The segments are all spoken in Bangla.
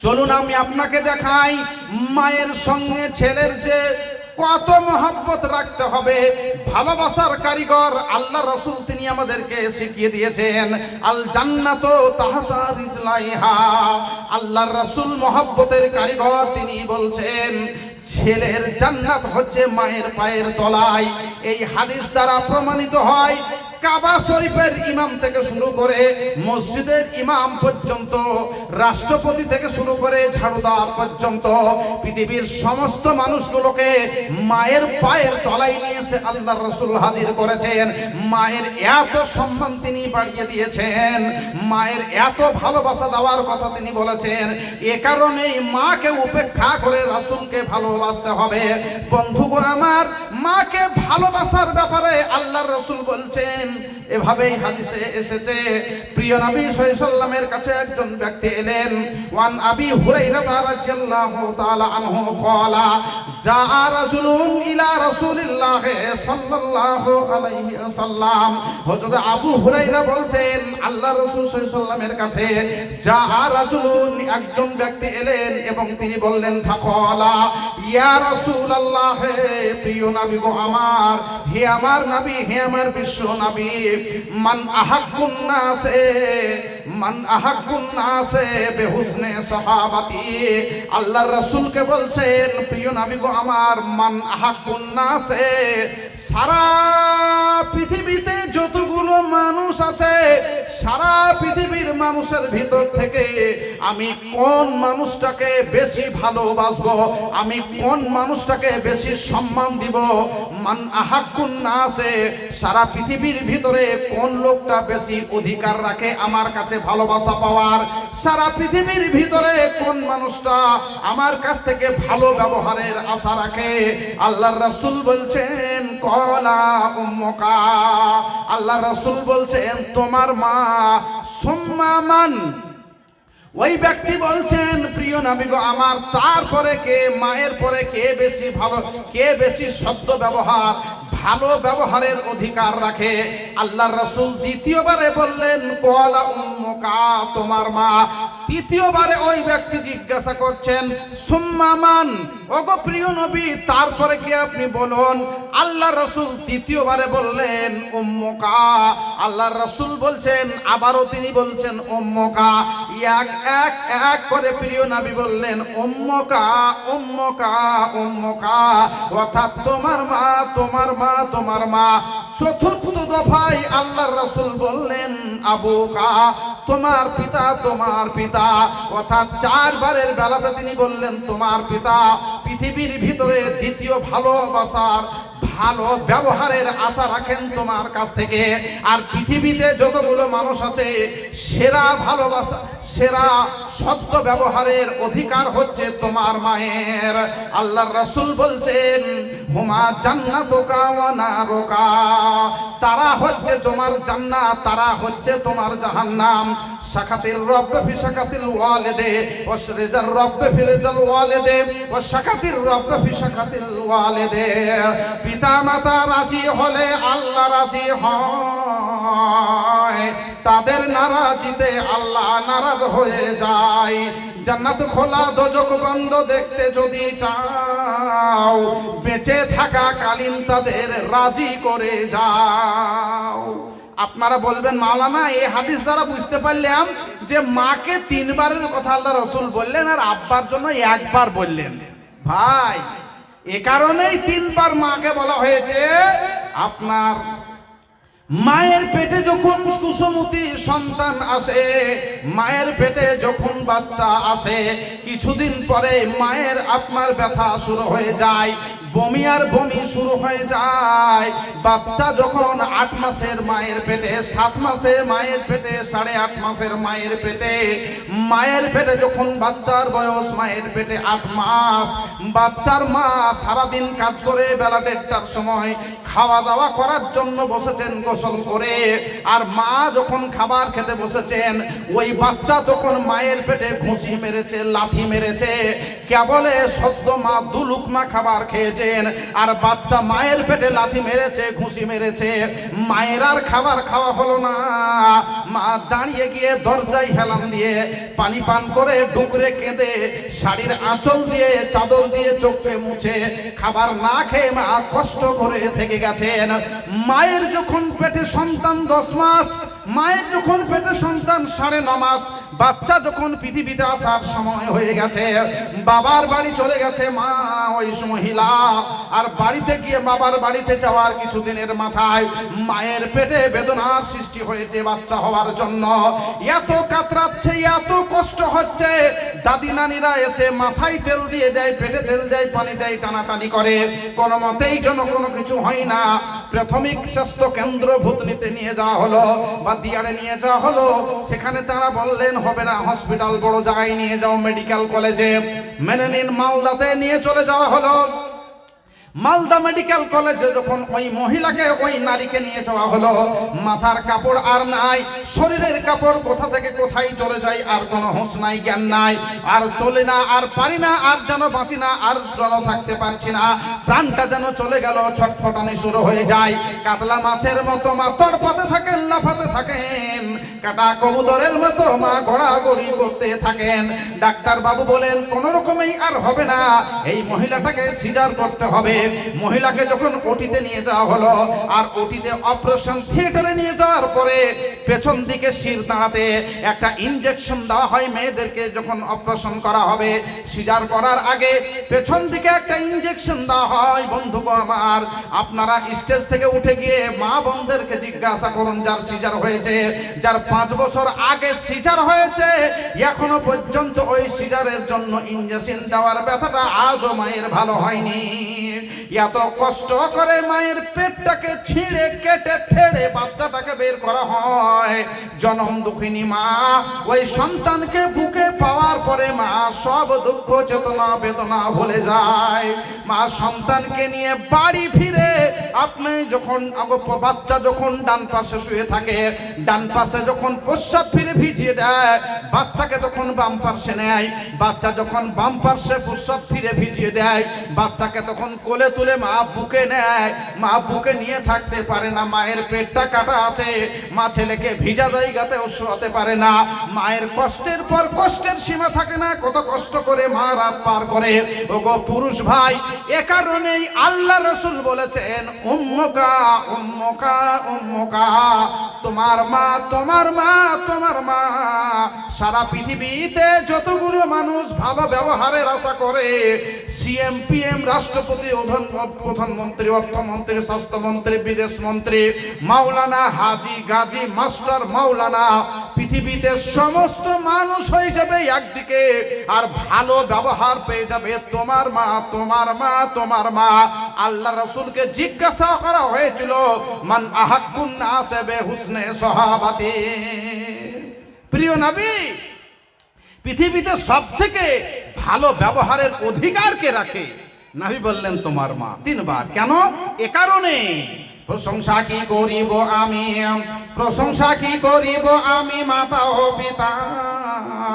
চলুন আমি আপনাকে দেখাই মায়ের সঙ্গে ছেলের যে কত মহব্বত রাখতে হবে। ভালোবাসার কারিগর আল্লাহ রাসূল তিনি আমাদেরকে শিখিয়ে দিয়েছেন। আল জান্নাতু তাহতা রিজলাইহা। আল্লাহর রাসূল মহব্বতের কারিগর তিনি বলছেন ছেলের জান্নাত হচ্ছে মায়ের পায়ের তলায়। এই হাদিস দ্বারা প্রমাণিত হয় কাবা শরীফের ইমাম থেকে শুরু করে মসজিদের ইমাম পর্যন্ত, রাষ্ট্রপতি থেকে শুরু করে ঝাড়ুদার পর্যন্ত পৃথিবীর সমস্ত মানুষগুলোকে মায়ের পায়ের তলায় নিয়ে এসে আল্লাহর রাসূল হাজির করেছেন। মায়ের এত সম্মান তিনি বাড়িয়ে দিয়েছেন, মায়ের এত ভালোবাসা দেওয়ার কথা তিনি বলেছেন। এ কারণেই মাকে উপেক্ষা করে রাসূলকে ভালোবাসতে হবে। বন্ধুগো আমার, মাকে ভালোবাসার ব্যাপারে আল্লাহর রাসূল বলছেন এভাবেই হাদিসে এসেছে। প্রিয় নবী সাল্লাল্লাহু আলাইহি ওয়াসাল্লামের কাছে একজন ব্যক্তি এলেন। ওয়ান আবি হুরায়রা রাদিয়াল্লাহু তাআলা আনহু ক্বালা জাআ রাজুলুন ইলা রাসূলিল্লাহ সাল্লাল্লাহু আলাইহি ওয়াসাল্লাম। হযরত আবু হুরায়রা বলছেন আল্লাহর রাসূল সাল্লাল্লাহু আলাইহি ওয়াসাল্লামের কাছে জাআ রাজুলুন, একজন ব্যক্তি এলেন এবং তিনি বললেন ফাকালা ইয়া রাসূলুল্লাহ, প্রিয় নবী গো আমার, হে আমার নবী, হে আমার বিশ্ব নবী, মান আহাক্কুন নাসে বেহুসনে সাহাবাতি। আল্লাহর রাসূলকে বলছেন প্রিয় নবী গো আমার, মান আহাক্কুন নাসে, সারা পৃথিবীতে যতগুলো মানুষ আছে সারা পৃথিবীর মানুষের ভিতর থেকে আমি কোন মানুষটাকে বেশি ভালোবাসবো, আমি কোন মানুষটাকে বেশি সম্মান দিব। মান আহাক্কুন নাসে, সারা পৃথিবীর ভিতরে কোন লোকটা বেশি অধিকার রাখে আমার কাছে ভালোবাসা পাওয়ার, সারা পৃথিবীর ভিতরে কোন মানুষটা আমার কাছ থেকে ভালো ব্যবহারের আশা রাখে। আল্লাহর রাসূল বলছেন কলা উম্মুকা, আল্লাহর রাসূল বলছেন তোমার মা। সুম্মা মান, ওই ব্যক্তি বলছেন প্রিয় নবী গো আমার, তারপরে কে, মায়ের পরে কে বেশি ভালো, কে বেশি সদ্য ব্যবহার, ভালো ব্যবহারের অধিকার রাখে। আল্লাহর রাসূল দ্বিতীয়বারে বললেন কলা উম্মুকা, তোমার মা। তৃতীয়বারে ওই ব্যক্তি জিজ্ঞাসা করছেন সুম্মা মান, ওগো প্রিয় নবী তারপরে কে আপনি বলুন। আল্লাহর রাসূল তৃতীয়বারে বললেন উম্মুকা। আল্লাহর রাসূল বলছেন আবারও তিনি বলছেন উম্মুকা। এক এক এক করে প্রিয় নবী বললেন উম্মুকা উম্মুকা উম্মুকা, অর্থাৎ তোমার মা তোমার মা তোমার মা। চতুর্থ দফায় আল্লাহর রাসূল বললেন আবুকা, তোমার পিতা তোমার পিতা, অর্থাৎ চারবারের বেলাতে তিনি বললেন তোমার পিতা। পৃথিবীর ভিতরে দ্বিতীয় ভালোবাসার, ভালো ব্যবহারের আশা রাখেন তোমার কাছ থেকে। আর পৃথিবীতে যতগুলো মানুষ আছে সেরা ভালোবাসা, সেরা সদ্য ব্যবহারের অধিকার হচ্ছে তোমার মায়ের। আল্লাহর রাসূল বলছেন হুমা জান্নাতুকা ওয়া নারুকা, তারা হচ্ছে তোমার জান্নাত, তারা হচ্ছে তোমার জাহান্নাম। শাকাতির রব্ব ফি শাকাতিল ওয়ালিদে ওয়াশরিজার রব্ব ফি রিজাল ওয়ালিদে ওয়া শাকাতির রব্ব ফি শাকাতিল ওয়ালিদে। পিতা মাতা রাজি হলে আল্লাহ রাজি হয়, তাদের নারাজিতে আল্লাহ নারাজ হয়ে যায়। জান্নাত খোলা দোজখ বন্ধ দেখতে যদি চাও, বেঁচে থাকা কালীন তাদের রাজি করে যাও। আপনারা বলবেন মাওলানা এই হাদিস দ্বারা বুঝতে পারলাম যে মাকে তিনবারের কথা আল্লাহ রাসূল বললেন আর আব্বার জন্য একবার বললেন। ভাই এ কারণেই তিনবার মাকে বলা হয়েছে। আপনার মায়ের পেটে যখন কুসুমতি সন্তান আসে, মায়ের পেটে যখন বাচ্চা আসে, কিছুদিন পরে মায়ের আপনার ব্যথা শুরু হয়ে যায়, বমি আর বমি শুরু হয়ে যায়। বাচ্চা যখন 8 মাসের মায়ের পেটে, 7 মাসে মায়ের পেটে, 8.5 মাসের মায়ের পেটে, মায়ের পেটে যখন বাচ্চার বয়স মায়ের পেটে 8 মাস, বাচ্চার মা সারাদিন কাজ করে বেলা 1:30টার সময় খাওয়া দাওয়া করার জন্য বসেছেন গোসল করে, আর মা যখন খাবার খেতে বসেছেন ওই বাচ্চা তখন মায়ের পেটে ঘুষি মেরেছে, লাথি মেরেছে। কেবলে সদ্য মা 2 লুকমা খাবার খেয়েছে আর বাচ্চা মায়ের পেটে লাথি মেরেছে, ঘুষি মেরেছে। মায়ের আর খাবার খাওয়া হলো না, মা দাঁড়িয়ে গিয়ে দরজায় হেলান দিয়ে পানি পান করে ডুকরে কেঁদে শাড়ির আঁচল দিয়ে চাদর দিয়ে চোখে মুছে খাবার না খেয়ে মা কষ্ট করে থেকে গেছেন। মায়ের যখন পেটে সন্তান 10 মাস, মায়ের যখন পেটে সন্তান 9.5 মাস, বাচ্চা যখন পৃথিবীতে আসার সময় হয়ে গেছে, বাবার বাড়ি চলে গেছে মা ওই মহিলা। আর বাড়িতে গিয়ে বাবার বাড়িতে যাওয়ার কিছুদিনের মাথায় মায়ের পেটে বেদনার সৃষ্টি হয়েছে বাচ্চা হওয়ার জন্য। এত কাতরাচ্ছে, এত কষ্ট হচ্ছে, দাদি নানিরা এসে মাথায় তেল দিয়ে দেয়, পেটে তেল দেয়, পানি দেয়, টানাটানি করে, কোনো মতেই যেন কোনো কিছু হয় না। প্রাথমিক স্বাস্থ্য কেন্দ্র ভূতনিতে নিয়ে যাওয়া হলো বা দিয়ারে নিয়ে যাওয়া হলো। সেখানে তারা বললেন হবে না, হসপিটাল বড় জায়গায় নিয়ে যাও, মেডিকেল কলেজে। মেনে নিন, মালদাতে নিয়ে চলে যাওয়া হলো। মালদা মেডিকেল কলেজে যখন ওই মহিলাকে, ওই নারীকে নিয়ে যাওয়া হলো, মাথার কাপড় আর নাই, শরীরের কাপড় কোথা থেকে কোথায় চলে যায়, আর কোনো হুঁশ নাই, জ্ঞান নাই, আর চলে না, আর পারি না, আর যেন বাঁচি না, আর যেন থাকতে পারছি না, প্রাণটা যেন চলে গেল, ছটফটানি শুরু হয়ে যায়। কাতলা মাছের মতো মা তড়পাতে থাকেন, লাফাতে থাকেন, কাটা কবুতরের মতো মা গড়াগড়ি করতে থাকেন। ডাক্তার বাবু বলেন কোন রকমেই আর হবে না, এই মহিলাটাকে সিজার করতে হবে। মহিলাকে যখন ওটিতে নিয়ে যাওয়া হলো, আর ওটিতে অপারেশন থিয়েটারে নিয়ে যাওয়ার পরে পেছন দিকে শির দাঁড়াতে একটা ইনজেকশন দেওয়া হয় মেয়েদেরকে। যখন অপারেশন করা হবে, সিজার করার আগে পেছন দিকে একটা ইনজেকশন দেওয়া হয়। বন্ধুগো আমার, আপনারা স্টেজ থেকে উঠে গিয়ে মা বোনদেরকে জিজ্ঞাসা করুন, যার সিজার হয়েছে, যার 5 বছর আগে সিজার হয়েছে, এখনো পর্যন্ত ওই সিজারের জন্য ইনজেকশন দেওয়ার ব্যথাটা আজও মায়ের ভালো হয়নি। এত কষ্ট করে মায়ের পেটটাকে ছিঁড়ে কেটে ফেড়ে বাচ্চাটাকে বের করা হয়। জনম দুঃখিনী মা ওই সন্তানকে বুকে পাওয়ার পরে মা সব দুঃখ চেতনা বেদনা ভুলে যায়। মা সন্তানকে নিয়ে বাড়ি ফিরে, আপনি যখন বাচ্চা যখন ডান পাশে শুয়ে থাকে, ডান পাশে যখন প্রস্রাব ফিরে ভিজিয়ে দেয়, বাচ্চাকে তখন বাম পাশে নেয়। বাচ্চা যখন বাম পাশে প্রস্রাব ফিরে ভিজিয়ে দেয়, বাচ্চাকে তখন কোলে তুলে মা বুকে নেয়। মা বুকে নিয়ে থাকতে পারে না, মায়ের পেটটা কাটা আছে, মা ছেলেকে ভিজা জায়গাতেও শোয়াতে পারে না। মায়ের কষ্টের পর কষ্টের সীমা থাকে না, কত কষ্ট করে মা রাত পার করে। ওগো পুরুষ ভাই, এ কারণেই আল্লাহ রাসূল বলেছেন, উম্মুকা উম্মুকা উম্মুকা, তোমার মা তোমার মা তোমার মা। সারা পৃথিবীতে যতগুলো মানুষ ভালো ব্যবহারের আশা করে, সিএম পিএম, রাষ্ট্রপতি, প্রধানমন্ত্রী, অর্থমন্ত্রী, স্বাস্থ্যমন্ত্রী, বিদেশ মন্ত্রী, মাওলানা, হাজি, গাজী, মাস্টার, মাওলানা, পৃথিবীতে সমস্ত মানুষ হয়ে যাবে একদিকে, আর ভালো ব্যবহার পেয়ে যাবে তোমার মা তোমার মা তোমার মা। আল্লাহ রাসূলকে জিজ্ঞাসা করা হয়েছিল, মান আহাক্কুন নাস বিহুসনে সাহাবাতি। প্রিয় নবী, পৃথিবীতে সবথেকে ভালো ব্যবহারের অধিকার কে রাখে? নবী বললেন তোমার মা 3 বার। কেন? এ কারণে, প্রশংসা কি করিব আমি, প্রশংসা কি করিব আমি মাতা ও পিতার,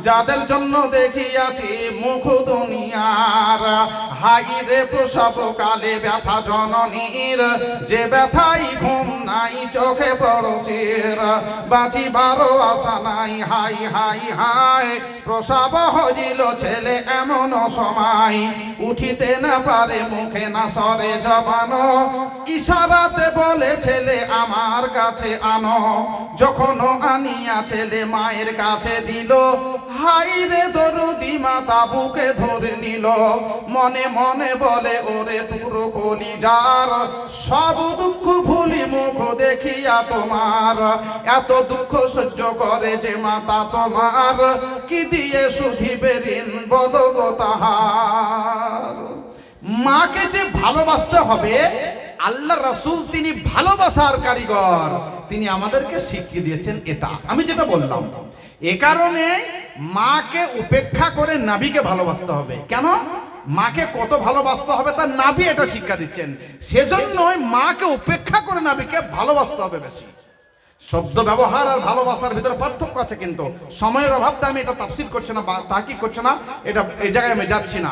যাদের জন্য দেখিয়াছি মুখ দুনিয়ার। হাই রে প্রসব কালে ব্যথা জননীর, যে ব্যথাই ঘুম নাই চোখে পড়শির, বাঁচিবারও আশা নাই। হাই হাই হাই, প্রসব হইল ছেলে এমন সময়, উঠিতে না পারে মুখে না সরে জবানো, ইশারাতে বলে ছেলে আমার কাছে আনো। যখন আনিয়া ছেলে মায়ের কাছে দিল, হাই রে দরদি মাতা বুকে ধরে নিল, মনে মনে বলে ওরে টুকরো কলিজার, সব দুঃখ ভুলি মুখ দেখিয়া তোমার। এত দুঃখ সহ্য করে যে মাতা তোমার, কি দিয়ে শুধিবে ঋণ বলো গো তাহার। মাকে যে ভালোবাসতে হবে, আল্লাহ রাসূল তিনি ভালোবাসার কারিগর, তিনি আমাদেরকে শিখিয়ে দিয়েছেন। এটা আমি যেটা বললাম, এ কারণে মাকে উপেক্ষা করে নবীকে ভালোবাসতে হবে। কেন? মাকে কত ভালোবাসতে হবে তার নবী এটা শিক্ষা দিচ্ছেন। সেজন্যই মাকে উপেক্ষা করে নবীকে ভালোবাসতে হবে বেশি। শব্দ ব্যবহার আর ভালোবাসার ভিতরে পার্থক্য আছে, কিন্তু সময়ের অভাবতে আমি এটা তাফসীর করছি না বা তাহকিক করছি না, এটা এই জায়গায় আমি যাচ্ছি না।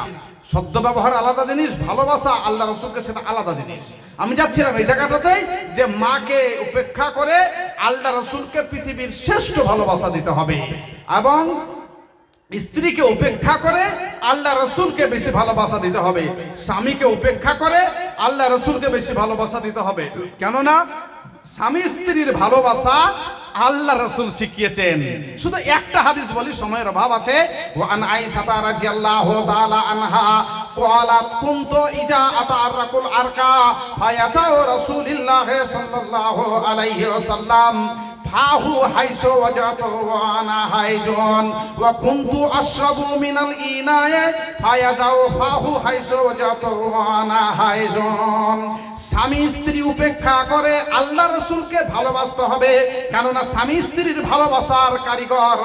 সদ্য ব্যবহার আলাদা জিনিস, ভালোবাসা আল্লাহ রসুলকে সেটা আলাদা জিনিস। আমি যাচ্ছিলাম এই জায়গাটাতেই যে মাকে উপেক্ষা করে আল্লাহ রসুলকে পৃথিবীর শ্রেষ্ঠ ভালোবাসা দিতে হবে, এবং স্ত্রীকে উপেক্ষা করে আল্লাহ রসুলকে বেশি ভালোবাসা দিতে হবে, স্বামীকে উপেক্ষা করে আল্লাহ রসুলকে বেশি ভালোবাসা দিতে হবে। কেননা স্বামী স্ত্রীর ভালোবাসা আল্লাহ রাসূল শিখিয়েছেন। শুধু একটা হাদিস বলি, সময়ের অভাব আছে। ওয়ান আয়েশা রাদিয়াল্লাহু তাআলা আনহা ক্বালাত কুনতু ইজা আতারাকুল আরকা ফায়াজাউ রাসূলুল্লাহ সাল্লাল্লাহু আলাইহি ওয়াসাল্লাম ফাহু হাইসু ওয়াজাতু ওয়ানা হাইজন ওয়া কুনতু আশরাবু মিনাল ইনায়ে ফায়াজাউ ফাহু হাইসু ওয়াজাতু ওয়ানা হাইজন। স্বামী স্ত্রী উপেক্ষা করে আল্লাহ রাসূলকে ভালোবাসতে হবে, কেননা স্বামী স্ত্রীর ভালোবাসার কারিগর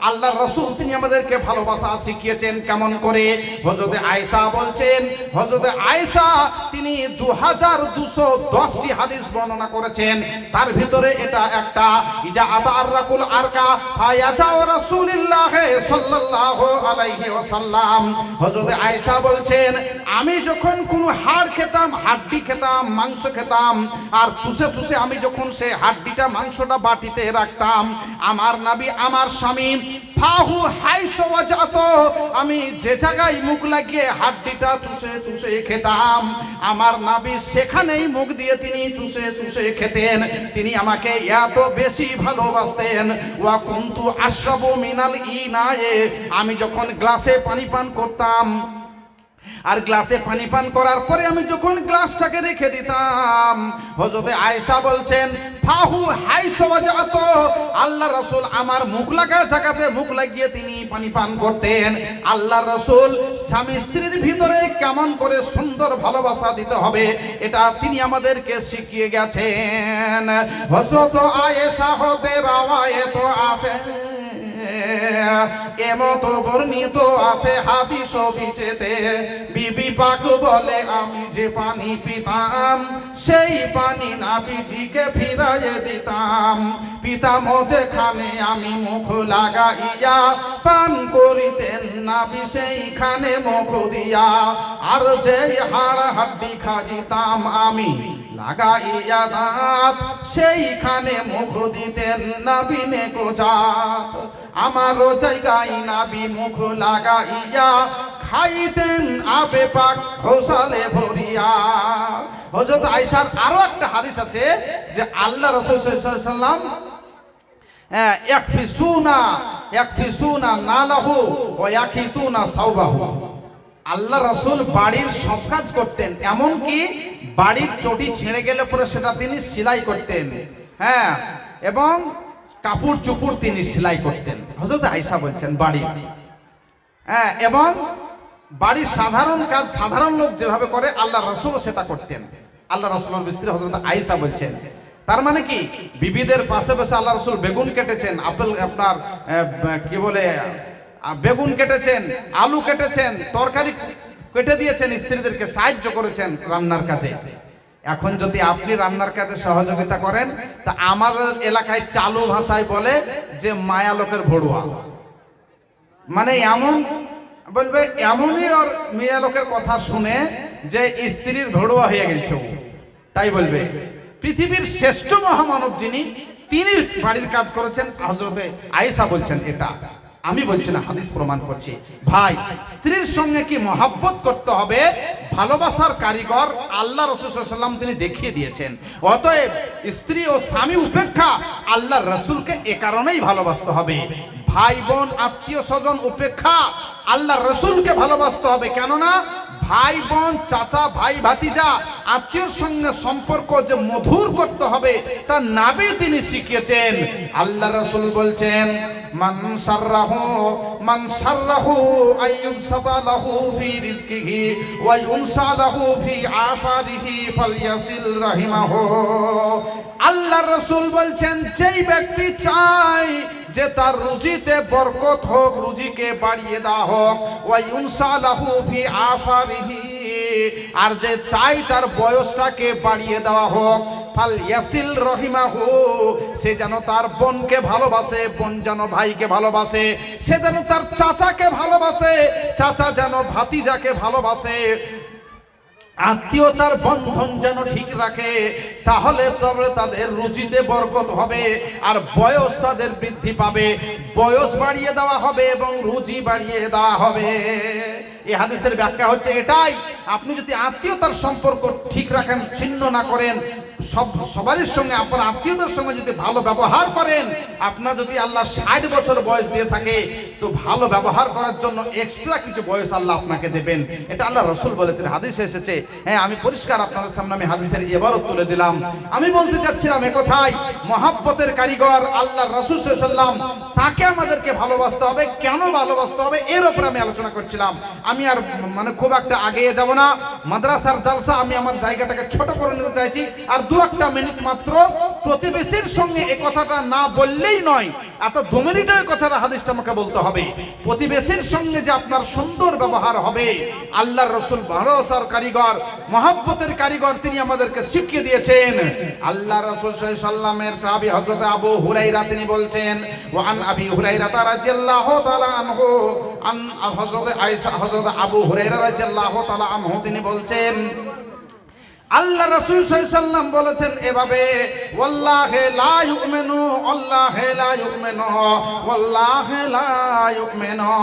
আল্লাহ রাসূল। তিনি আমাদেরকে ভালোবাসা শিখিয়েছেন কেমন করে। হযরতে আয়েশা বলছেন, হযরতে আয়েশা তিনি 2210টি হাদিস বর্ণনা করেছেন, তার ভিতরে এটা একটা। ইজা আতারাকুল আরকা ফায়াজাউ রাসূলুল্লাহ সাল্লাল্লাহু আলাইহি ওয়াসাল্লাম। হযরতে আয়েশা বলছেন, আমি যখন কোনো হাড় খেতাম, হাড্ডি খেতাম, মাংস খেতাম, আর চুষে চুষে আমি যখন সেই হাড্ডিটা মাংসটা বাটিতে রাখতাম, আমার নবী আমার স্বামী ফাহু হাইসু ওয়াজাত, আমি যে জায়গায় মুখ লাগিয়ে হাড্ডিটা চুষে চুষে খেতাম, আমার নবী সেখানেই মুখ দিয়ে তিনি চুষে চুষে খেতেন। তিনি আমাকে এত বেশি ভালোবাসতেন। ওয়া কুনতু আশরাবু মিনাল ইনায়ে, আমি যখন গ্লাসে পানি পান করতাম, আর গ্লাসে পানি পান করার পরে আমি যখন গ্লাসটাকে রেখে দিতাম, হযরতে আয়েশা বলছেন ফাহু হাইসু ওয়াজাত, আল্লাহ রাসূল আমার মুখ লাগা জায়গাতে মুখ লাগিয়ে তিনি পানি পান করতেন। আল্লাহ রাসূল স্বামী স্ত্রীর ভিতরে কেমন করে সুন্দর ভালোবাসা দিতে হবে এটা তিনি আমাদেরকে শিখিয়ে গেছেন। হযরত আয়েশা হতে রাওয়ায়াত আছে, এমতো বর্ণিত আছে হাদিস বিচেতে, বিবি পাক বলে আমি যে পানি পিতাম সেই পানি নবীজিকে ফিরাইয়ে দিতাম, পিতাম যেখানে আমি মুখ লাগাইয়া পান করিতেন নবী সেইখানে মুখ দিয়া, আর যে হাড় হাড্ডি খাইতাম আমি লাগাইয়া দাঁত সেইখানে মুখ দিতেন নবী নেকো জাত, আমারও জায়গায় নবী মুখ লাগাইয়া খাইতেন আবে পাক খোসালে ভরিয়া। হযরত আয়েশার আরো একটা হাদিস আছে যে আল্লাহ রাসূল সাল্লাল্লাহু আলাইহি ওয়াসাল্লাম ইয়াকফিসুনা নালাহু ওয়া ইয়াকিতুনা সাওবাহু, আল্লাহ রাসূল বাড়ির সব কাজ করতেন, এমনকি বাড়ির চটি ছিঁড়ে গেলে পরে সেটা তিনি সেলাই করতেন, হ্যাঁ, এবং কাপড় চোপড় তিনি সেলাই করতেন। হযরত আয়েশা বলছেন বাড়ির, হ্যাঁ, এবং বাড়ির সাধারণ কাজ সাধারণ লোক যেভাবে করে আল্লাহ রাসূলও সেটা করতেন। আল্লাহ রাসূলের স্ত্রী হযরত আয়েশা বলছেন, তার মানে কি বিবিদের পাশে বসে আল্লাহ রাসূল বেগুন কেটেছেন, আপেল আপনার কি বলে বেগুন কেটেছেন, আলু কেটেছেন, তরকারি কেটে দিয়েছেন, স্ত্রীদেরকে সাহায্য করেছেন রান্নার কাজে। এখন যদি আপনি রান্নার কাজে সহযোগিতা করেন তা আমাদের এলাকায় চালু ভাষায় বলে যে মায়া লোকের ভড়ুয়া, মানে এমন বলবে, এমনই ওর মেয়া লোকের কথা শুনে যে স্ত্রীর ভড়ুয়া হয়ে গেছে, তাই বলবে। পৃথিবীর শ্রেষ্ঠ মহামানব যিনি, তিনি বাড়ির কাজ করেছেন। হযরতে আয়েশা বলছেন এটা, আমি বলছি না, হাদিস প্রমাণ করছি। ভাই, স্ত্রীর সঙ্গে কি মহব্বত করতে হবে, ভালোবাসার কারিগর আল্লাহ রাসূল সাল্লাল্লাহু আলাইহি ওয়াসাল্লাম তিনি দেখিয়ে দিয়েছেন। অতএব স্ত্রী ও স্বামী উপেক্ষা আল্লাহ রাসূলকে এ কারণেই ভালোবাসতে হবে। ভাই বোন আত্মীয় স্বজন উপেক্ষা আল্লাহ রাসূলকে ভালোবাসতে হবে, কেননা ভাই বোন চাচা ভাই ভাতিজা আত্মীয়র সঙ্গে সম্পর্ক যে মধুর করতে হবে তা নবী তিনি শিখিয়েছেন। আল্লাহ রাসূল বলছেন মান সাররাহু আইয়ুবসাতা লাহু ফি রিজকিহি ওয়া ইউনসা লাহু ফি আসারিহি ফালইয়াসিল রাহিমাহু। আল্লাহ রাসূল বলছেন যেই ব্যক্তি চায় যে তার রুজিতে বরকত হোক, রুজিকে বাড়িয়ে দেওয়া হোক, ওয়া ইউনসা লাহু ফি আসারিহি, আর যে চাই তার বয়সটাকে বাড়িয়ে দেওয়া হোক, ফালইয়াসিল রহিমাহু, সে যেন তার বোনকে ভালোবাসে, বোন যেন ভাইকে ভালোবাসে, সে যেন তার চাচাকে ভালোবাসে, চাচা যেন ভাতিজাকে ভালোবাসে, আত্মীয়তার বন্ধন যেন ঠিক রাখে। তাহলে তবে তাদের রুচিতে বরকত হবে আর বয়স তাদের বৃদ্ধি পাবে, বয়স বাড়িয়ে দেওয়া হবে এবং রুচি বাড়িয়ে দেওয়া হবে। এই হাদিসের ব্যাখ্যা হচ্ছে এটাই, আপনি যদি আত্মীয়তার সম্পর্ক ঠিক রাখেন, ছিন্ন না করেন, সবারই সঙ্গে আপনার আত্মীয়দের সঙ্গে যদি ভালো ব্যবহার করেন, আপনার যদি আল্লাহ 60 বছর বয়স দিয়ে থাকে, তো ভালো ব্যবহার করার জন্য এক্সট্রা কিছু বয়স আল্লাহ আপনাকে দেবেন। এটা আল্লাহ রাসূল বলেছেন, হাদিসে এসেছে। হ্যাঁ, আমি পরিষ্কার আপনাদের সামনে আমি হাদিসের ইবারত তুলে দিলাম। আমি বলতে চাচ্ছিলাম একথাই, মহাব্বতের কারিগর আল্লাহ রাসূল সাল্লাল্লাহু আলাইহি ওয়াসাল্লাম, তাকে আমাদেরকে ভালোবাসতে হবে। কেন ভালোবাসতে হবে এর উপরে আমি আলোচনা করছিলাম। আমি আর মানে খুব একটা আগিয়ে যাব না, মাদ্রাসার জালসা, আমি আমার জায়গাটাকে ছোট করে নিতে চাইছি। আর 2-1 মিনিট মাত্র প্রতিবেশীর সঙ্গে এই কথাটা না বললেই নয়, এত 2 মিনিটে এই কথাটা হাদিসটা আমাকে বলতে হবে। প্রতিবেশীর সঙ্গে যে আপনার সুন্দর ব্যবহার হবে, আল্লাহর রাসূল ভরসার কারিগর, মহব্বতের কারিগর, তিনি আমাদেরকে শিখিয়ে দিয়েছেন। আল্লাহ রাসূল সাল্লাল্লাহু আলাইহি ওয়াসাল্লামের সাহাবী হযরত আবু হুরায়রা তিনি বলছেন, ওয়া আন আবি হুরায়রা রাদিয়াল্লাহু তাআলা আনহু, আন হযরত আয়েশা, হযরত আবু হুরায়রা রাদিয়াল্লাহু তাআলা আনহু তিনি বলছেন, আল্লাহ রাসূল সাল্লাল্লাহু আলাইহি ওয়াসাল্লাম বলেছেন এভাবে, ওয়াল্লাহি লা ইউমিনু, আল্লাহি লা ইউমিনু, ওয়াল্লাহি লা ইউমিনু।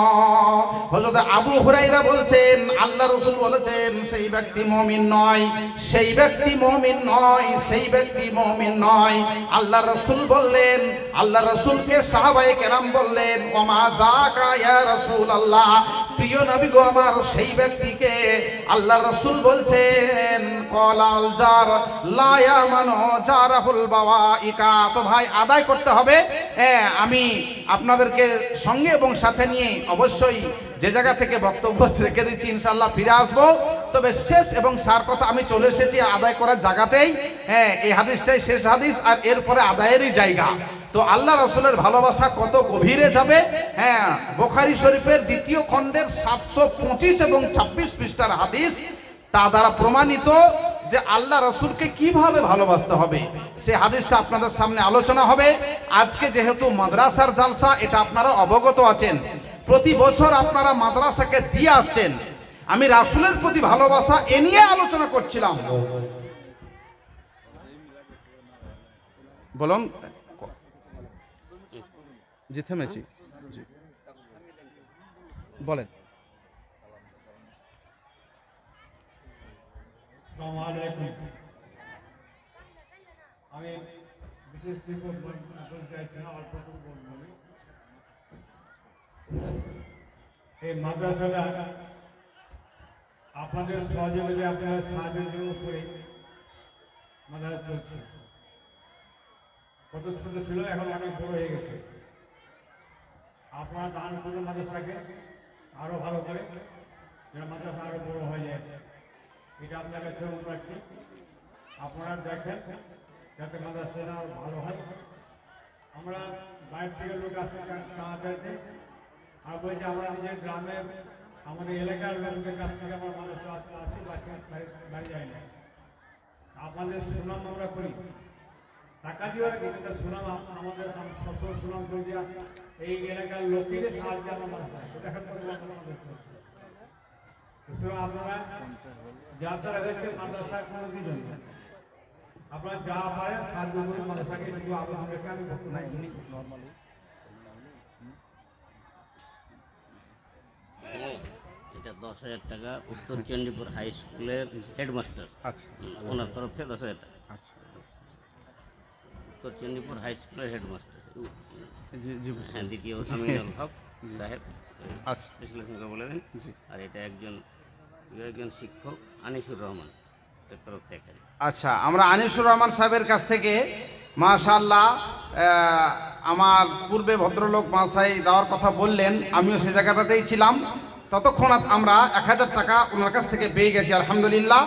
হযরত আবু হুরায়রা বলছেন, আল্লাহ রাসূল বলেছেন, সেই ব্যক্তি মুমিন নয়, সেই ব্যক্তি মুমিন নয়, সেই ব্যক্তি মুমিন নয়। আল্লাহ রাসূল বললেন, আল্লাহ রাসূলকে সাহাবায়ে কেরাম বললেন, ওমা যাকা ইয়া রাসূলুল্লাহ, প্রিয় নবী গো আমার, সেই ব্যক্তিকে আল্লাহ রাসূল বলছেন, কলাল জার লা ইয়ামানু জারাহুল বাওয়াইকা। তো ভাই আদায় করতে হবে। আমি আপনাদেরকে সঙ্গে এবং সাথে নিয়ে অবশ্যই যে জায়গা থেকে বক্তব্য রেখে দিচ্ছি, ইনশাআল্লাহ ফিরে আসবো। তবে শেষ এবং সার কথা আমি চলে এসেছি আদায় করার জায়গাতেই। এই হাদিসটাই শেষ হাদিস, আর এরপরে আদায়েরই জায়গা। তো আল্লাহ রাসূলের ভালোবাসা কত গভীরে যাবে। বুখারী শরীফের 2য় খণ্ডের 725 এবং 26 পৃষ্ঠার হাদিস, তা দ্বারা প্রমাণিত যে আল্লাহ রাসূলকে কিভাবে ভালোবাসতে হবে, সে হাদিসটা আপনাদের সামনে আলোচনা হবে। আজকে যেহেতু মাদ্রাসার জালসা, এটা আপনারা অবগত আছেন, প্রতি বছর আপনারা মাদ্রাসাকে দিয়ে আসছেন। আমি রাসূলের প্রতি ভালোবাসা এ নিয়ে আলোচনা করছিলাম। বলুন, জি থেমেছি, জি বলেন। আসসালামু আলাইকুম। আমি বিশেষ কিছু বলতে চাইছি না, অল্প কিছু বলবো। এই মাদ্রাসাটা আপনাদের সহযোগিতা, আপনাদের সাহায্যের জন্য করে মাদ্রাসা চলছে। কত ছোট ছিল, এখন অনেক বড় হয়ে গেছে। আপনারা দান করুন মাদ্রাসাকে আরো ভালো করে, যেন মাদ্রাসা আরো বড় হয়ে যায়, এটা আপনার কাছে অনুরোধ রাখছি। আপনারা দেখেন যাতে মাদ্রাসাটা আরো ভালো হয়। আমরা বাইরে থেকে লোক আসতে চাইতে, আর বলছি আমরা নিজের গ্রামের, আমাদের এলাকার লোকদের কাছ থেকে আমরা মাদ্রাসা আসি, বাড়ি যাই না। আপনাদের সুনাম আমরা করি, টাকা দিয়ে কিন্তু সুনাম আমাদের সবসময় সুনাম করে দেওয়া, এই এলাকার লোকেদের সাহায্যে আমরা মাদ্রাসা দেখার পরে আপনারা যাত্রা রেখে মাদ্রাসা কোনো দিবেন না। আপনারা যা পারেন সাহায্য করে মাদ্রাসাকে একটু আগ্রহ রেখে আমি এটা 10,000 টাকা উত্তর চণ্ডীপুর হাই স্কুলের হেডমাস্টার, আচ্ছা, ওনার তরফ থেকে 10,000 টাকা। আচ্ছা, উত্তর চণ্ডীপুর হাই স্কুলের হেডমাস্টার, জি দ্বিতীয় আমিনুল হক সাহেব, আচ্ছা, বিশ্লেষণকে বলে দেন। আর এটা একজন শিক্ষক আনিসুর রহমান এর তরফ থেকে। আচ্ছা, আমরা আনিসুর রহমান সাহেবের কাছ থেকে মাশাআল্লাহ, আমার পূর্বে ভদ্রলোক মাসাই দেওয়ার কথা বললেন, আমিও সে জায়গাটাতেই ছিলাম। ততক্ষণ আমরা 1000 টাকা ওনার কাছ থেকে পেয়ে গেছি আলহামদুলিল্লাহ।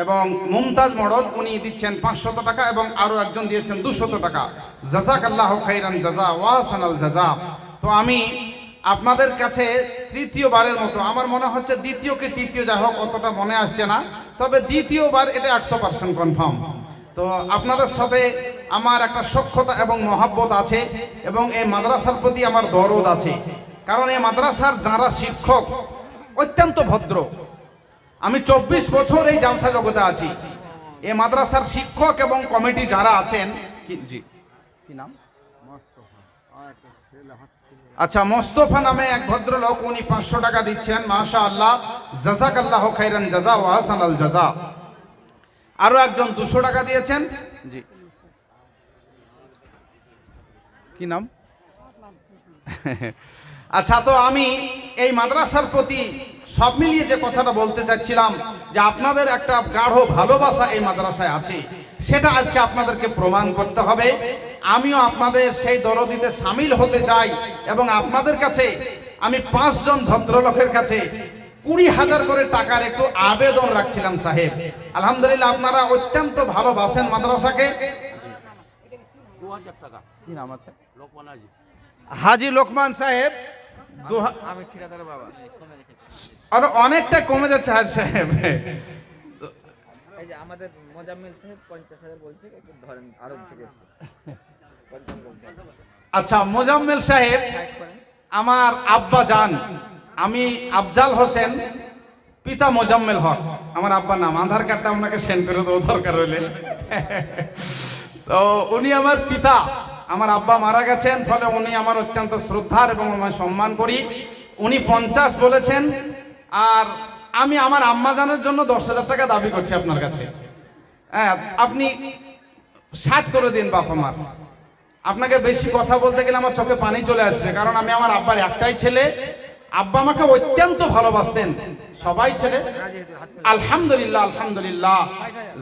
এবং মুমতাজ মডেল উনি দিচ্ছেন 500 টাকা, এবং আরও একজন দিয়েছেন 200 টাকা। জাযাকাল্লাহু খাইরান জাযা ওয়া হাসানাল জাযা। তো আমি আপনাদের কাছে তৃতীয়বারের মতো, আমার মনে হচ্ছে দ্বিতীয় কি তৃতীয়, যাই হোক অতটা মনে আসছে না, তবে দ্বিতীয়বার এটা 100% কনফার্ম। তো আপনাদের সাথে আমার একটা সখ্যতা এবং মহাব্বত আছে এবং এই মাদ্রাসার প্রতি আমার দরদ আছে, কারণ এই মাদ্রাসার যারা শিক্ষক অত্যন্ত ভদ্র। আমি 24 বছর এই জালসা জগতে আছি। এই মাদ্রাসার শিক্ষক এবং কমিটি যারা আছেন, জি কি নাম? আচ্ছা, মোস্তফা নামে এক ভদ্রলোক, উনি 500 টাকা দিচ্ছেন। মাশাআল্লাহ, জাযাকাল্লাহু খাইরান জাযা ওয়া হাসানাল জাযা। আরো একজন 200 টাকা দিয়েছেন। জি কি নাম? আচ্ছা, তো আমি এই মাদ্রাসার প্রতি সব মিলিয়ে যে কথাটা বলতে চাচ্ছিলাম, যে আপনাদের একটা গাঢ় ভালোবাসা এই মাদ্রাসায় আছে, সেটা আজকে আপনাদেরকে প্রমাণ করতে হবে। আমিও আপনাদের সেই দরদিতে সামিল হতে চাই এবং আপনাদের কাছে আমি 5 জন ভদ্রলোকের কাছে 20,000 করে টাকার একটু আবেদন রাখছিলাম সাহেব। আলহামদুলিল্লাহ, আপনারা অত্যন্ত ভালোবাসেন মাদ্রাসাকে। 2000 টাকা। কি নাম আছে? লোকমান হাজি। হাজি লোকমান সাহেব। আমি ঠিকাদার বাবা। আর অনেকটা কমে যাচ্ছে হাজি সাহেব। এই যে আমাদের মোজাম্মেল সাহেব 50,000 বলছে, একটু ধরেন আরব থেকে এসেছে 50 বলছে। আচ্ছা, মোজাম্মেল সাহেব আমার আব্বা জান। আমি আফজাল হোসেন, পিতা মোজাম্মেল হক আমার আব্বার নাম। আধার কার্ডটা আপনাকে সেন্ড করে দেবো দরকার হলে। তো উনি আমার পিতা, আমার আব্বা মারা গেছেন, ফলে উনি আমার অত্যন্ত শ্রদ্ধার এবং আমি সম্মান করি। উনি 50 বলেছেন, আর আমি আমার আম্মা জানের জন্য 10,000 টাকা দাবি করছি আপনার কাছে। হ্যাঁ, আপনি 60 করে দিন বাপ আমার। আপনাকে বেশি কথা বলতে গেলে আমার চোখে পানি চলে আসবে, কারণ আমি আমার আব্বার একটাই ছেলে। আব্বা আমাকে অত্যন্ত ভালোবাসতেন, সবাই ছেলে। আলহামদুলিল্লাহ, আলহামদুলিল্লাহ,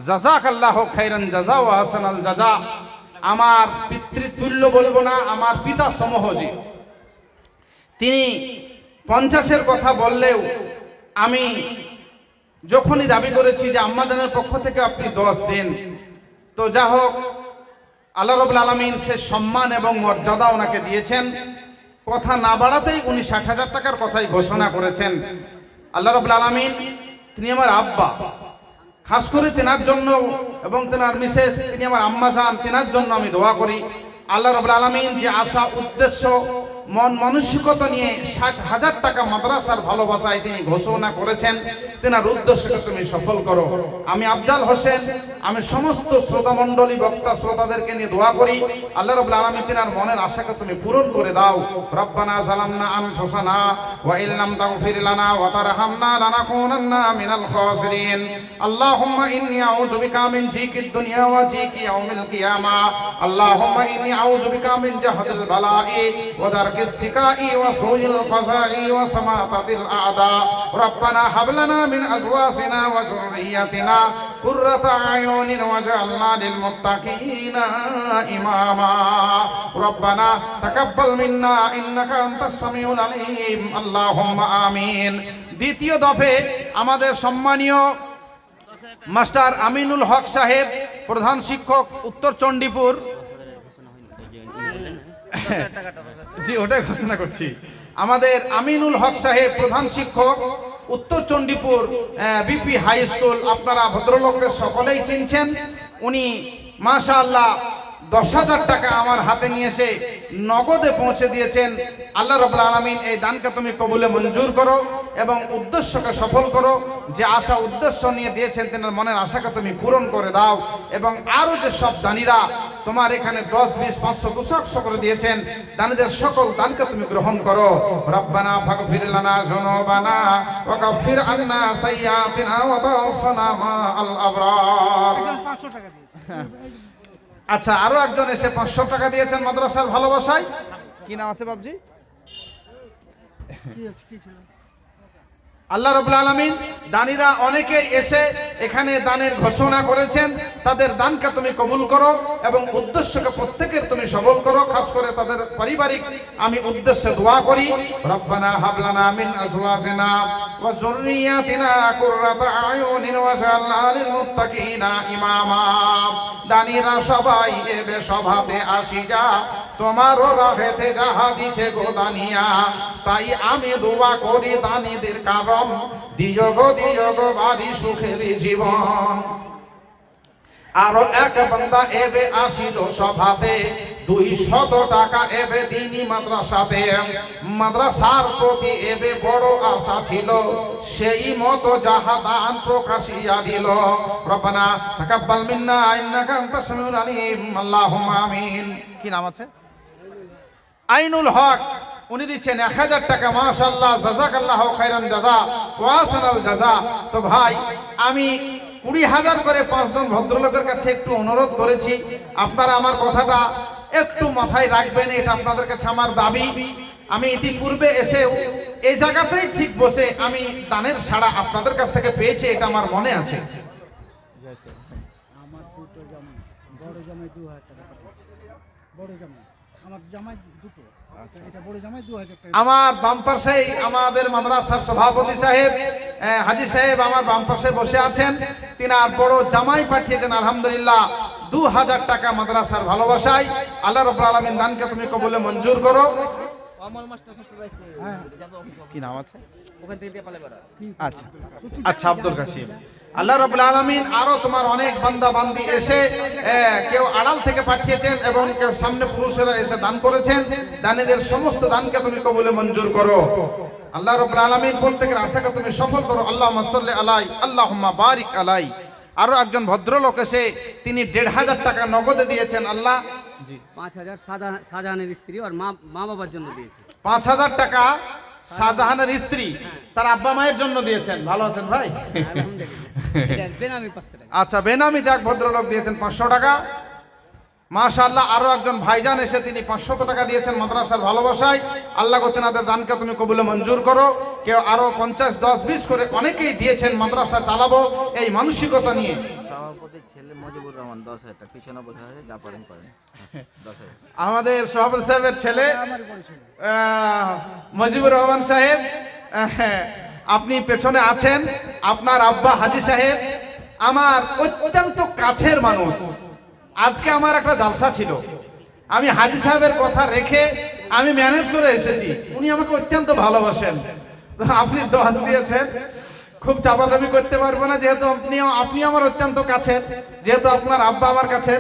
জাযাকাল্লাহু খাইরান জাযা ওয়া হাসানাল জাযা। আমার পিতৃতুল্য বলবো না, আমার পিতা সমহজি। তিনি 50-এর কথা বললেও আমি যখনই দাবি করেছি যে আম্মাজানের পক্ষ থেকে আপনি 10 দিন, তো যা হোক আল্লাহ রাব্বুল আলামিন সে সম্মান এবং মর্যাদা ওনাকে দিয়েছেন। কথা না বাড়াতেই উনি 60,000 টাকার কথাই ঘোষণা করেছেন। আল্লাহ রাব্বুল আলামিন, তিনি আমার আব্বা, খাস করে তেনার জন্য এবং তেনার মিসেস, তিনি আমার আম্মা জান, তেনার জন্য আমি দোয়া করি। আল্লাহ রাব্বুল আলামিন যে আশা উদ্দেশ্য মন মানসিকতা নিয়ে 60,000 টাকা মাদ্রাসার ভালোবাসায় তিনি ঘোষণা করেছেন, তেনার উদ্দেশ্যকে তুমি সফল করো। আমি আফজাল হোসেন, আমি সমস্ত শ্রোতা মণ্ডলী, বক্তা শ্রোতাদেরকে নিয়ে দোয়া করি, আল্লাহ রাব্বুল আলামিন তেনার মনের আশাকে তুমি পূরণ করে দাও। রব্বানা যালামনা আনফুসানা ওয়া ইল্লাম তাগফির লানা ওয়া তারহামনা লানাকুনান্না মিনাল খাসিরিন। আল্লাহুম্মা ইন্নী আউযু বিকা মিন জিকিদ দুনিয়া ওয়া জিকি ইয়াউমিল কিয়ামা। আল্লাহুম্মা ইন্নী আউযু বিকা মিন জাহদিল বালাই ওয়া দারকিস সিকাই ওয়া সুইল কাযাই ওয়া সামাতাতিল আ'দা। রব্বানা হাব লানা মিন আজওয়াজিনা ওয়া যুররিয়াতিনা কুররাতা আয়ুনিন ওয়াজআলনা লিল মুত্তাকিনা ইমামা। রব্বানা তাকাব্বাল মিন্না ইন্নাকা আনতাস সামিউল আলিম। আল্লাহুম্মা আমিন। দ্বিতীয় দফে আমাদের সম্মানীয় মাস্টার আমিনুল হক সাহেব, প্রধান শিক্ষক, উত্তর চণ্ডীপুর। জি, ওটাই ঘোষণা করছি। আমাদের আমিনুল হক সাহেব, প্রধান শিক্ষক, উত্তর চণ্ডীপুর বিপি হাই স্কুল। আপনারা ভদ্রলোককে সকলেই চিনছেন। উনি মাশাআল্লাহ 10,000 টাকা আমার হাতে নিয়ে এসে নগদে পৌঁছে দিয়েছেন। আল্লাহ রাব্বুল আলামিন এই দানকে তুমি কবুলে মঞ্জুর করো এবং উদ্দেশ্যকে সফল করো। যে আশা উদ্দেশ্য নিয়ে দিয়েছেন, তেনার মনের আশাকে তুমি পূরণ করে দাও। এবং আরো যে সব দানীরা তোমার এখানে 10, 20, 500, 200 করে দিয়েছেন, দানীদের সকল দানকে তুমি গ্রহণ করো। রব্বানা ফাগফির লানা যুনুবানা ওয়া কাফির আন্না সাইয়্যাতিনা ওয়া তাওফানা মা'আল আবরার। 500 টাকা দিয়ে। আচ্ছা, আরো একজন এসে 500 টাকা দিয়েছেন মাদ্রাসার ভালোবাসায়। কি নাম আছে বাবজি? কি ছিল? আল্লাহ রাব্বুল আলামিন, দানীরা অনেকে এসে এখানে দানের ঘোষণা করেছেন, তাদের দানকে তুমি কবুল করো। এবং উদ্দেশ্যকে প্রত্যেকের তুমি সবল করো, খাস করে তাদের পারিবারিক আমি উদ্দেশ্যে দোয়া করি। রব্বানা হাবলানা মিন আজওয়াজিনা ওয়া যুররিয়াতিনা কুররাতা আয়ুনিন ওয়াজআলনা লিল মুত্তাকিনা ইমামা। দানিরা সবাই এবে সভাতে আসি যা, তোমারও রাহেতে যাহা দিছে গো দানিয়া। তাই আমি দোয়া করি দানিদের কারণ দিও গো বাড়ি সুখের জীবন। আরো এক বান্দা এবে আসিল সভাতে, 200 টাকা এবে দিনী মাদ্রাসাতে। মাদ্রাসার প্রতি এবে বড় আশা ছিল, সেই মতো যাহা দান প্রকাশিয়া দিল। রব্বানা তাকাব্বাল মিন্না ইন্নাকা আনতাস সামিউল আলিম, আল্লাহুম্মা আমিন। কি নাম আছে? আইনুল হক, উনি দিচ্ছেন 1000 টাকা। মাশাআল্লাহ, জাযাকাল্লাহু খাইরান জাযা ওয়া আহসানাল জাযা। তো ভাই, আমি 20,000 করে 5 জন ভদ্রলোকের কাছে একটু অনুরোধ করেছি, আপনারা আমার কথাটা একটু মাথায় রাখবেন, এটা আপনাদের কাছে আমার দাবি। আমি ইতিপূর্বে এসেও এই জায়গাতেই ঠিক বসে আমি দানের সাড়া আপনাদের কাছ থেকে পেয়েছি, এটা আমার মনে আছে। আমার দুটো জামাই, বড় জামাই 2000 টাকা পাঠিয়েছে। বড় জামাই, আমার জামাই দুটো, এটা বড় জামাই 2000 টাকা। আমার বাম পাশেই আমাদের মাদ্রাসার সভাপতি সাহেব, হাজী সাহেব আমার বাম পাশে বসে আছেন, তিনার বড় জামাই পাঠিয়েছেন আলহামদুলিল্লাহ 2000 টাকা মাদ্রাসার ভালোবাসায়। আল্লাহ রাব্বুল আলামিন দানকে তুমি কবুলে মঞ্জুর করো। অমল মাস্টার খুঁজতে পাইছে। কি নাম আছে? ওখান থেকে দিয়ে পালে বেড়া। আচ্ছা আচ্ছা, আব্দুল কাসিম। আল্লাহ রাব্বুল আলামিন আরো তোমার অনেক বান্দা বান্দি এসে কেউ আড়াল থেকে পাঠিয়েছেন এবং কেউ সামনে পুরুষেরা এসে দান করেছেন। দানীদের সমস্ত দানকে তুমি কবুলে মঞ্জুর করো। আল্লাহ রাব্বুল আলামিন প্রত্যেকের আশাকে তুমি সফল করো। আল্লাহুম্মা সাল্লি আলাই, আল্লাহুম্মা বারিক আলাই। আরো একজন ভদ্রলোক এসে তিনি 1,500 টাকা নগদে দিয়েছেন। আল্লাহ 5,000 শাহজাহানের স্ত্রী আর মা বাবার জন্য দিয়েছে। 5,000 টাকা শাহজাহানের স্ত্রী তার আব্বা মায়ের জন্য দিয়েছেন। ভালো আছেন ভাই? বেনামি 500 টাকা। আচ্ছা, বেনামিতে এক ভদ্রলোক দিয়েছেন 500 টাকা। মাশাআল্লাহ, আরো একজন ভাইজান এসে তিনি 500 টাকা দিয়েছেন মাদ্রাসার ভালোবাসায়। আল্লাহ গো তেনাদের দানকে তুমি কবুলে মঞ্জুর করো। কেউ আরো 50, 10, 20 করে অনেকেই দিয়েছেন মাদ্রাসা চালাবো এই মানসিকতা নিয়ে। সভাপতির ছেলে মজিবুর রহমান 10,000 টাকা, পিছনে বসে আছে, যা পারেন করেন। 10,000। আমাদের সভাপতি সাহেবের ছেলে আমারই বড় ছিল। মজিবুর রহমান সাহেব, আপনি পেছনে আছেন। আপনার আব্বা হাজী সাহেব আমার অত্যন্ত কাছের মানুষ। আজকে আমার একটা জালসা ছিল, আমি হাজী সাহেবের কথা রেখে আমি ম্যানেজ করে এসেছি। উনি আমাকে অত্যন্ত ভালোবাসেন। তো আপনি 10 দিয়েছেন, খুব চাপাচাপি করতে পারবো না, যেহেতু আপনি আমার অত্যন্ত কাছের, যেহেতু আপনার আব্বা আমার কাছের।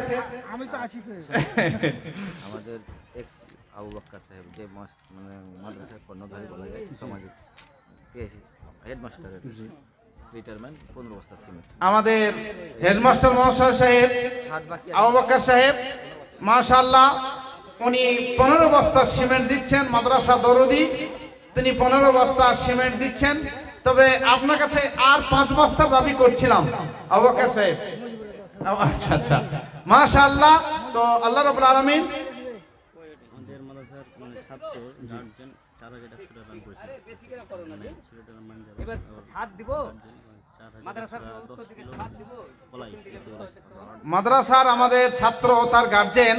আমি তো 80 পেয়েছি। আমাদের এক্স আবু বক্কর সাহেব, যে মানে মাদ্রাসার কর্ণধারী বলা যায়, সামাজিক হেডমাস্টারের রিটায়ারমেন্ট, 15 বস্তা সিমেন্ট। আমাদের হেডমাস্টার মহাশয় সাহেব ছাদ বাকি আবু বকর সাহেব, মাশাআল্লাহ, উনি 15 বস্তা সিমেন্ট দিচ্ছেন। মাদ্রাসা দরদি, তিনি 15 বস্তা সিমেন্ট দিচ্ছেন। তবে আপনার কাছে আর 5 বস্তা দাবি করছিলাম আবু বকর সাহেব। আচ্ছা আচ্ছা, মাশাআল্লাহ। তো আল্লাহ রাব্বুল আলামিন আমাদের মাদ্রাসার মানে ছাত্র 4 জন 4,100 টাকা দান করেছে। ছেলেটার মান যাবে এবার ছাদ দিব, মাদ্রাসার 10 কিলো কলাই মাদ্রাসার আমাদের ছাত্র ও তার গার্জেন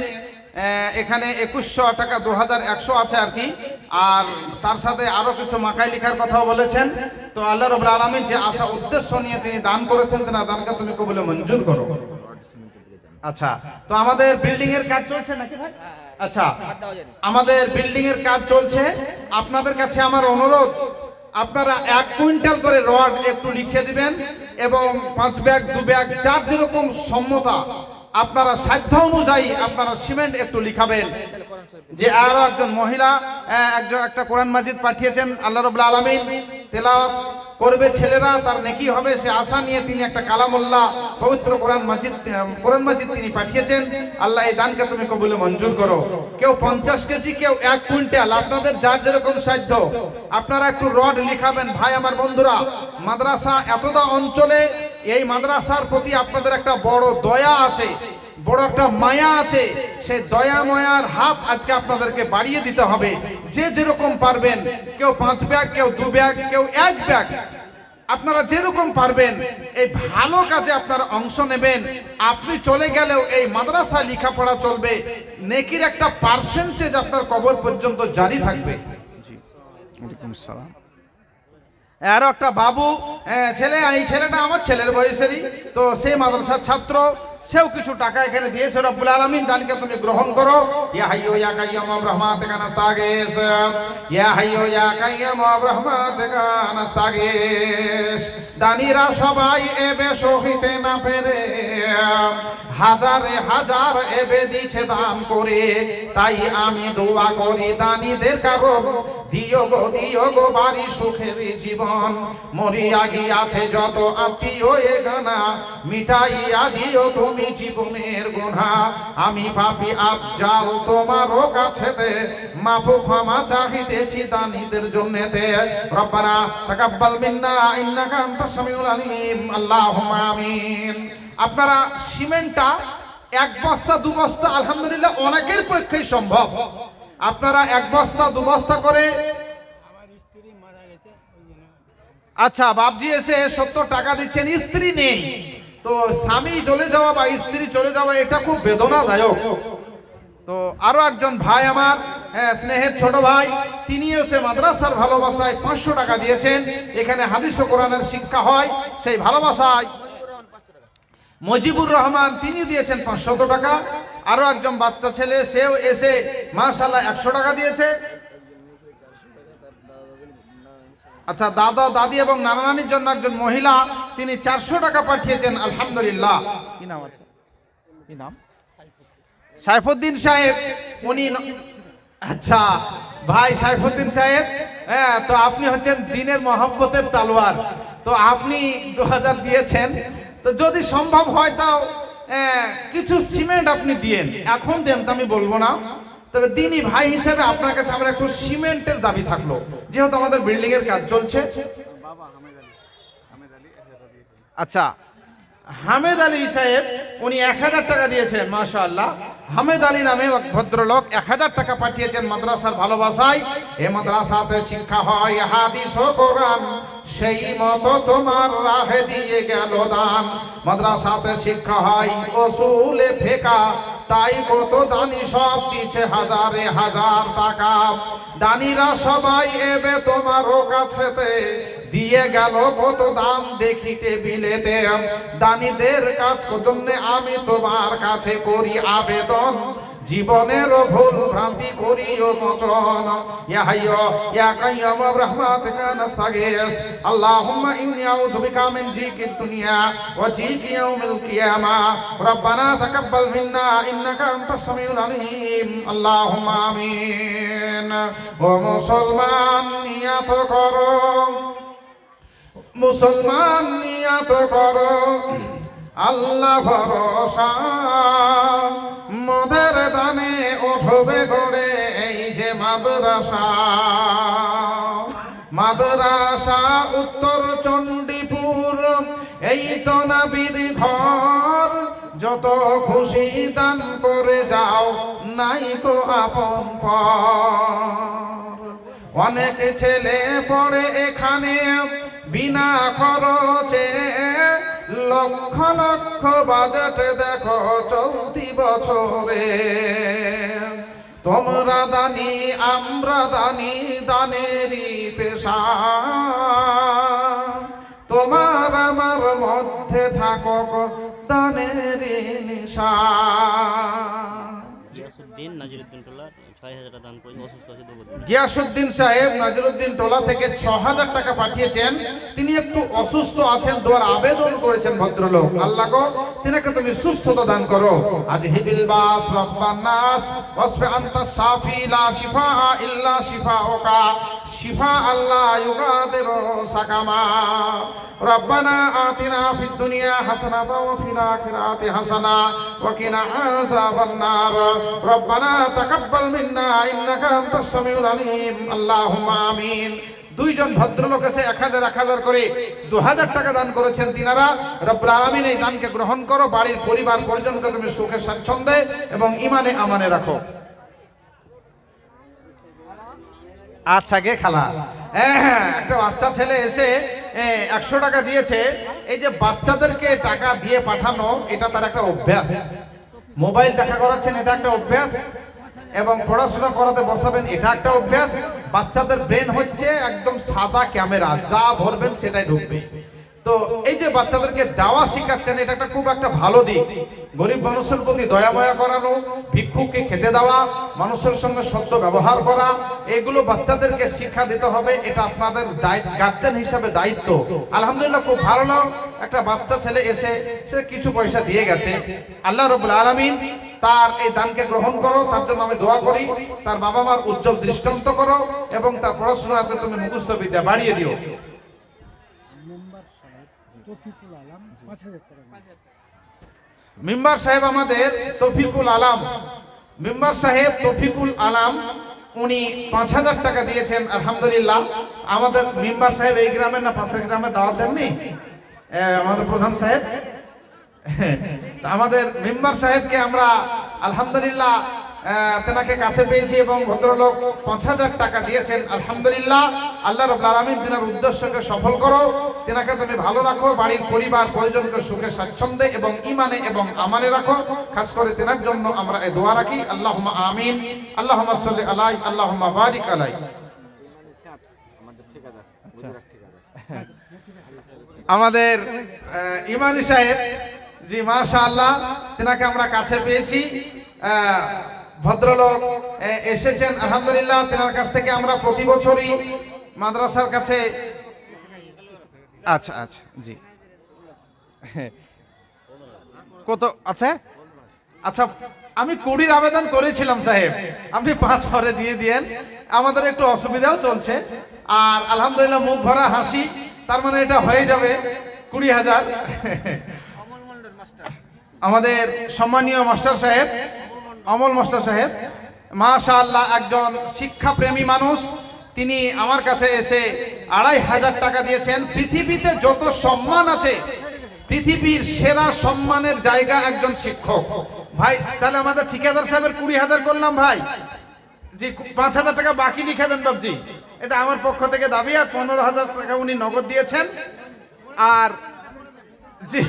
এখানে 2100 টাকা 2100 আছে আর কি, আর তার সাথে আরো কিছু মাকাই লেখার কথাও বলেছেন। তো আল্লাহ রাব্বুল আলামিন যে আশা উদ্দেশ্য নিয়ে তিনি দান করেছেন, তেনার দানকে তুমি কবুলে মঞ্জুর করো। আচ্ছা, তো আমাদের বিল্ডিং এর কাজ চলছে নাকি ভাই? আচ্ছা, আমাদের বিল্ডিং এর কাজ চলছে। আপনাদের কাছে আমার অনুরোধ, আপনারা 1 কুইন্টাল করে রড একটু লিখে দিবেন এবং 5 ব্যাগ 2 ব্যাগ যার যেরকম সম্মতা আপনারা সাধ্য অনুযায়ী আপনারা সিমেন্ট একটু লিখাবেন। যে আরো একজন মহিলা একটা কোরআন মাজিদ পাঠিয়েছেন, আল্লাহ রাব্বুল আলামিন তেলাওয়াত করবে ছেলেরা, তার নেকি হবে, সে আশা নিয়ে তিনি একটা কালামুল্লাহ পবিত্র কোরআন মাজিদ তিনি পাঠিয়েছেন। আল্লাহ এই দানকে তুমি কবুলে মঞ্জুর করো। কেউ 50 কেজি, কেউ 1 কুইন্টাল, আপনাদের যার যেরকম সাধ্য আপনারা একটু রড লিখাবেন। ভাই আমার বন্ধুরা, মাদ্রাসা এতদা অঞ্চলে এই মাদ্রাসার প্রতি আপনাদের একটা বড় দয়া আছে, বড় একটা মায়া আছে। সেই দয়া মায়ার হাত আজকে আপনাদেরকে বাড়িয়ে দিতে হবে। যে যেরকম পারবেন, কেউ 5 ব্যাগ, কেউ 2 ব্যাগ, কেউ 1 ব্যাগ, আপনারা যেরকম পারবেন এই ভালো কাজে আপনারা অংশ নেবেন। আপনি চলে গেলেও এই মাদ্রাসায় লেখাপড়া চলবে, নেকির একটা পার্সেন্টেজ আপনার কবর পর্যন্ত জারি থাকবে। জি, ওয়ালাইকুম আসসালাম। আরো একটা বাবু ছেলে, এই ছেলেটা আমার ছেলের বয়সেরই, তো সেই মাদ্রাসার ছাত্র, সেও কিছু টাকা এখানে দিয়েছে। রব্বুল আলামিন দানকে তুমি গ্রহণ করো। ইয়া হাইয়ু ইয়া কাইয়্যুম বিরহমাতিকা নাস্তাগীস, ইয়া হাইয়ু ইয়া কাইয়্যুম বিরহমাতিকা নাস্তাগীস। দানীরা সবাই এবে সহিতে না পেরে হাজারে হাজার এবে দিছে দান করে, তাই আমি দোয়া করি দানীদের কারো দিও গো বাড়ি সুখের জীবন। মরিয়া গিয়াছে যত আত্মীয় এ গানা, মিটাইয়া দিও তুমি জীবনের গুনাহ। আমি পাপী আফজাল তোমারও কাছেতে, মাফ ক্ষমা চাহিতেছি দানীদের জন্যেতে। রব্বানা তাকাব্বাল মিন্না ইন্নাকা আনতাস সামিউল আলিম, আল্লাহুম্মা আমিন। আপনারা সিমেন্টটা 1 বস্তা 2 বস্তা আলহামদুলিল্লাহ অনেকের পক্ষেই সম্ভব। আপনারা 1 বস্তা 2 বস্তা করে, আচ্ছা বাপজি এসে 70 টাকা দিচ্ছেন, স্ত্রী নেই, তো স্বামী চলে যাওয়া বা স্ত্রী চলে যাওয়া এটা খুব বেদনাদায়ক। তো আরো একজন ভাই আমার, স্নেহের ছোট ভাই, তিনিও সে মাদ্রাসার ভালোবাসায় 500 টাকা দিয়েছেন। এখানে হাদিস ও কোরআনের শিক্ষা হয়, সেই ভালোবাসায় মজিবুর রহমান তিনি দিয়েছেন 500 টাকা। আরো একজন বাচ্চা ছেলে, সেও এসে মাশাআল্লাহ 100 টাকা দিয়েছে। আচ্ছা দাদা দাদি এবং নানা নানির জন্য একজন মহিলা, তিনি 400 টাকা পাঠিয়েছেন, আলহামদুলিল্লাহ। কি নাম আছে, কি নাম? সাইফুদ্দিন সাহেব, উনি, আচ্ছা ভাই সাইফুদ্দিন সাহেব, তো আপনি হচ্ছেন দিনের মহব্বতের তালোয়ার, তো আপনি 2000 দিয়েছেন। তো যদি সম্ভব হয় তাও কিছু সিমেন্ট আপনি দিয়েন, এখন দেন তো আমি বলবো না, তবে দিনই ভাই হিসেবে আপনার কাছে আমরা একটু সিমেন্টের দাবি থাকলো, যেহেতু আমাদের বিল্ডিং এর কাজ চলছে। আচ্ছা হামেদ আলী সাহেব, উনি 1000 টাকা দিয়েছেন, মাশাআল্লাহ। হামেদ আলী নামে এক ভদ্রলোক 1000 টাকা পাঠিয়েছেন মাদ্রাসার ভালোবাসায়। এই মাদ্রাসাতে শিক্ষা হয় হাদিস ও কোরআন, সেই মতো তোমার রাহে দিয়ে গেল দান। মাদ্রাসাতে শিক্ষা হয় উসুলে ফিকহ, তাই কত দানি সব দিচ্ছে হাজারে হাজার টাকা। দানিরা সবাই এবে তোমারও কাছেতে, দিয়ে গেল কত দান দেখি টেবিলেতে। দানিদের কাজ জন্য আমি তোমার কাছে করি আবেদন, জীবনের ভুল ভ্রান্তি করিও মোচন। ইয়া হাইয়্যু ইয়া কাইয়্যুম বিরহমাতিকা নাস্তাগীস, আল্লাহুম্মা ইন্নী আউযু বিকা মিন জিকিদ দুনিয়া ওয়া জিকি ইয়াউমিল কিয়ামাহ। রব্বানা তাকাব্বাল মিন্না ইন্নাকা আনতাস সামিউল আলিম, আল্লাহুম্মা আমিন। ও মুসলমান নিয়ত করো, মুসলমান নিয়ত করো, আল্লাহ ভরসা, মদের দানে উঠবে গড়ে এই যে মাদ্রাসা। মাদ্রাসা উত্তর চণ্ডীপুর, এই তো নবীর ঘর, যত খুশি দান করে যাও, নাই কো আপন পর। অনেক ছেলে পড়ে এখানে বিনা খরচে, লক্ষ লক্ষ বাজেট দেখো চলতি বছরে। তোমরা দানি আমরা দানি, দানেরই পেশা, তোমার আমার মধ্যে থাকক দানেরই নিশা। গিয়াসউদ্দিন নাজিরউদ্দিন টোলা 6000 টাকা দান করে অসুস্থ আছে দুর্বল। গিয়াসউদ্দিন সাহেব নাজিরউদ্দিন টোলা থেকে 6000 টাকা পাঠিয়েছেন। তিনি একটু অসুস্থ আছেন, দোয়ার আবেদন করেছেন ভদ্রলোক। আল্লাহ গো তিনাকে তুমি সুস্থতা দান করো। আজহিবিল বাস রব্বান নাস ওয়াসফি আনতাস শাফি লা শিফা ইল্লা শিফাউকা, শিফা আল্লাহ ইউগাদিরু সাকামা। রব্বানা আতিনা ফিদ দুনিয়া হাসানাতাও ওয়া ফিল আখিরাতি হাসানা ওয়া কিনা আযাবান নার। রব্বানা তাকাব্বাল মিন্না ইন্নাকা আনতাস সামিউল আলিম, আল্লাহুম্মা আমিন। দুইজন ভদ্রলোক এসে 1000 করে 2000 টাকা দান করেছেন। তিনারা রব্বুল আলামিন এই দানকে গ্রহণ করো, বাড়ির পরিবার পরিজনকে তুমি সুখে স্বাচ্ছন্দ্যে এবং ইমানে আমানে রাখো। আচ্ছা গে খালা, একটা বাচ্চা ছেলে এসে 100 টাকা দিয়েছে। এই যে বাচ্চাদেরকে টাকা দিয়ে পাঠানো, এটা তার একটা অভ্যাস। মোবাইল দেখা করাচ্ছেন, এটা একটা অভ্যাস, এবং পড়াশোনা করাতে বসাবেন, এটা একটা অভ্যাস। বাচ্চাদের ব্রেন হচ্ছে একদম সাদা ক্যামেরা, যা ভরবেন সেটাই ঢুকবে। তো এই যে বাচ্চাদেরকে দেওয়া শিখাচ্ছেন, এটা একটা খুব একটা ভালো দিক। গরিব মানুষের প্রতি দয়া মায়া করানো, ভিক্ষুককে খেতে দেওয়া, মানুষের সঙ্গে সদ্য ব্যবহার করা, এগুলো বাচ্চাদেরকে শিক্ষা দিতে হবে। এটা আপনাদের গার্জেন হিসাবে দায়িত্ব। আলহামদুলিল্লাহ, খুব ভালো লাগলো। একটা বাচ্চা ছেলে এসে সে কিছু পয়সা দিয়ে গেছে। আল্লাহ রাব্বুল আলামিন তার এই দানকে গ্রহণ করো, তার জন্য আমি দোয়া করি। তার বাবা মার উজ্জ্বল দৃষ্টান্ত করো এবং তার পড়াশোনাতে তুমি মুখস্থ বিদ্যা বাড়িয়ে দিও। মেম্বার সাহেব তৌফিকুল আলম 5000 টাকা দিয়েছে। মেম্বার সাহেব আমাদের তৌফিকুল আলম, মেম্বার সাহেব তৌফিকুল আলম, উনি 5000 টাকা দিয়েছেন। আলহামদুলিল্লাহ। আমাদের মেম্বার সাহেব এই গ্রামের না পাশের গ্রামে দাওয়াত দেননি আমাদের প্রধান সাহেব? আমাদের মেম্বার সাহেবকে আমরা আলহামদুলিল্লাহ তেনাকে কাছে পেয়েছি এবং ভদ্রলোক 5000 টাকা দিয়েছেন। আলহামদুলিল্লাহ। আল্লাহ রাব্বুল আলামিন তেনার উদ্দেশ্যকে সফল করো, তেনাকে তুমি ভালো রাখো, বাড়ির পরিবার পরিজনকে সুখে স্বাচ্ছন্দ্যে এবং ইমানে এবং আমানে রাখো। খাস করে তেনার জন্য আমরা এই দোয়া রাখি। আল্লাহুম্মা আমিন। আল্লাহুম্মা সাল্লি আলাই, আল্লাহুম্মা বারিক আলাই। আমাদের ইমানি সাহেব, জি মাশাআল্লাহ, তেনাকে আমরা কাছে পেয়েছি। ভদ্রলোক এসেছেন আলহামদুলিল্লাহ। তেনার কাছ থেকে আমরা প্রতি বছরই মাদ্রাসার কাছে, আচ্ছা আচ্ছা, জি কত, আচ্ছা আচ্ছা, আমি 20 আবেদন করেছিলাম সাহেব, আপনি 5 পরে দিয়ে দিয়েন। আমাদের একটু অসুবিধাও চলছে, আর আলহামদুলিল্লাহ মুখ ভরা হাসি, তার মানে এটা হয়ে যাবে 20,000। আমাদের সম্মানীয় মাস্টার সাহেব, অমল মাস্টার সাহেব, মাশাআল্লাহ, একজন শিক্ষাপ্রেমী মানুষ। তিনি আমার কাছে এসে 2500 টাকা দিয়েছেন। পৃথিবীতে যত সম্মান আছে, পৃথিবীর সেরা সম্মানের জায়গা একজন শিক্ষক। ভাই তাহলে আমাদের ঠিকাদার সাহেবের 20,000 করলাম ভাই, জি 5000 টাকা বাকি লিখে দেন বাবজি, এটা আমার পক্ষ থেকে দাবি। আর 15,000 টাকা উনি নগদ দিয়েছেন। আর জি